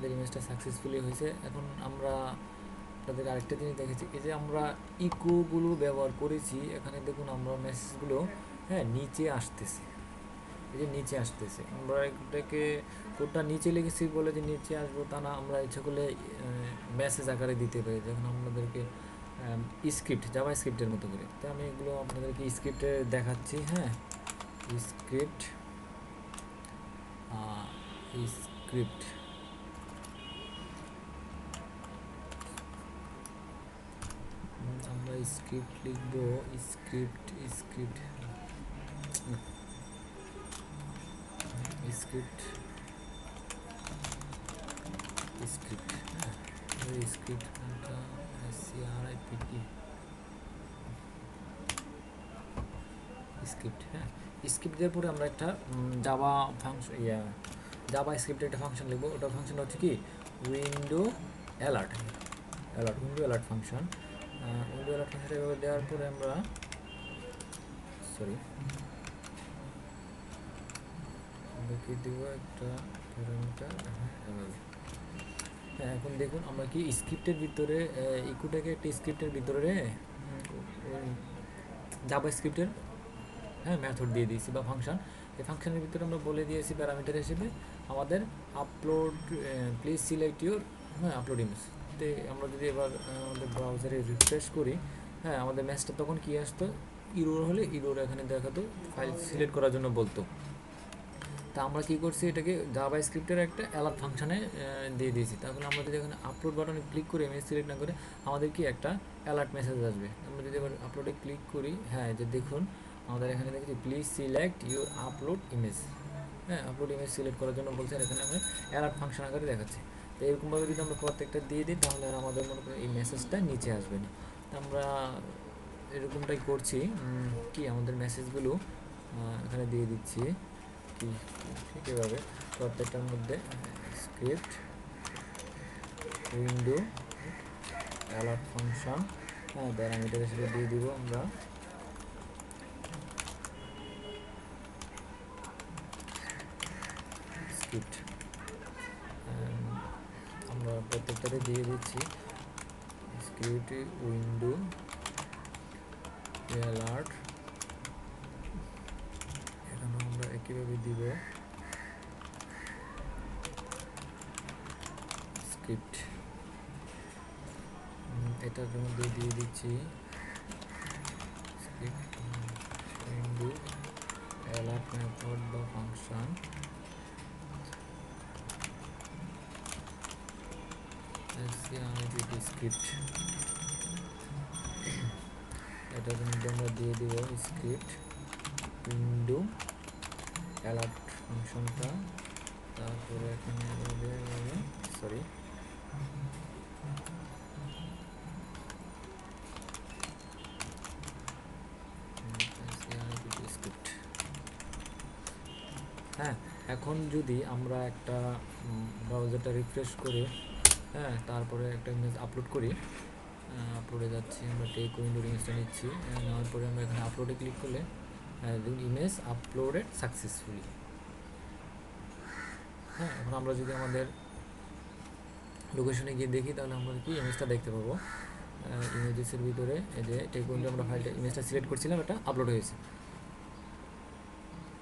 আমাদের ইমেজটা সাকসেসফুলি হয়েছে। এখন আমরা আপনাদের আরেকটা জিনিস দেখেছি, এই যে আমরা ইকোগুলো ব্যবহার করেছি, এখানে দেখুন আমরা মেসেজগুলো হ্যাঁ নিচে আসতেছে, এই যে নিচে আসতেছে। আমরা এটাকে কোডটা নিচে লিখেছি বলে যে নিচে আসবো তা না, আমরা ইচ্ছা করলে মেসেজ আকারে দিতে পারি, যখন আপনাদেরকে স্ক্রিপ্ট জাভা স্ক্রিপ্টের মতো করে। তো আমি এগুলো আপনাদেরকে স্ক্রিপ্টে দেখাচ্ছি। হ্যাঁ, স্ক্রিপ্ট স্ক্রিপ্ট আমরা স্ক্রিপ্ট লিখবো, স্ক্রিপ্ট স্ক্রিপ্ট স্ক্রিপ্ট স্ক্রিপ্ট হ্যাঁ, স্ক্রিপ্ট CRIPT স্ক্রিপ্ট। হ্যাঁ, স্ক্রিপ্ট দেওয়ার পরে আমরা একটা জাভা ফাংশন জাভা স্ক্রিপ্টের একটা ফাংশন লিখবো। ওটা ফাংশন হচ্ছে কি window alert window alert function. Window alert ফাংশনটা এভাবে দেওয়ার পরে আমরা কি দেব একটা প্যারামিটার। হ্যাঁ, এখন দেখুন আমরা কি স্ক্রিপ্টের ভিতরে ইকুটাকে একটা স্ক্রিপ্টের ভিতরে জাভা স্ক্রিপ্টের হ্যাঁ মেথড দিয়ে দিয়েছি বা ফাংশন। এই ফাংশনের ভিতরে আমরা বলে দিয়েছি প্যারামিটার হিসেবে আমাদের upload please select your upload image. তো আমরা যদি এবার আমাদের ব্রাউজারে রিফ্রেশ করি, হ্যাঁ আমাদের ম্যাচটা তখন কি আসতো, ইরোর হলে ইরোর এখানে দেখাতো, ফাইল সিলেক্ট করার জন্য বলতো। তা আমরা কী করছি, এটাকে জাভা স্ক্রিপ্টের একটা অ্যালার্ট ফাংশনে দিয়ে দিয়েছি। তাহলে আমরা যদি এখানে আপলোড বাটনে ক্লিক করি, ইমেজ সিলেক্ট না করে আমাদের কি একটা অ্যালার্ট মেসেজ আসবে। আমরা যদি এবার আপলোডে ক্লিক করি, হ্যাঁ যে দেখুন আমাদের এখানে দেখছি please select your upload image. হ্যাঁ, আপলোড ইমেজ সিলেক্ট করার জন্য বলছে, আর এখানে আমরা অ্যালার্ট ফাংশন আকারে দেখাচ্ছি। তো এরকমভাবে যদি আমরা প্রত্যেকটা দিয়ে দিই তাহলে আর আমাদের মনে করি এই মেসেজটা নিচে আসবে না। তো আমরা এরকমটাই করছি, কি আমাদের মেসেজগুলো এখানে দিয়ে দিচ্ছি কি ঠিক এভাবে প্রত্যেকটার মধ্যে স্ক্রিপ্ট উইন্ডো অ্যালার্ট ফাংশন হ্যাঁ প্যারামিটার হিসেবে দিয়ে দিব আমরা। স্ক্রিপ্ট আমরা প্রত্যেকটাতে দিয়ে দিচ্ছি স্ক্রিপ্ট উইন্ডো অ্যালার্ট, এখানে আমরা একইভাবে দিব স্ক্রিপ্ট। এটার মধ্যে দিয়ে দিচ্ছি স্ক্রিপ্ট উইন্ডো অ্যালার্ট মেথড বা ফাংশন। স্ক্রিপ্ট এটার মধ্যে আমরা দিয়ে দিব স্ক্রিপ্ট উইন্ডো অ্যালার্ট ফাংশনটা। তারপরে এখানে সরি স্ক্রিপ্ট। হ্যাঁ, এখন যদি আমরা একটা ব্রাউজারটা রিফ্রেশ করে হ্যাঁ তারপরে একটা ইমেজ আপলোড করি, আপলোডে যাচ্ছি, আমরা টেক উইন্ডোর ইমেজটা নিচ্ছি, নেওয়ার পরে আমরা এখানে আপলোডে ক্লিক করলে দেখুন ইমেজ আপলোডেড সাকসেসফুলি। হ্যাঁ, এখন আমরা যদি আমাদের লোকেশনে গিয়ে দেখি তাহলে আমরা কি ইমেজটা দেখতে পাবো। ইমেজেসের ভিতরে এই যে টেক উইন্ডো আমরা ফাইলটা ইমেজটা সিলেক্ট করছিলাম, এটা আপলোড হয়েছে।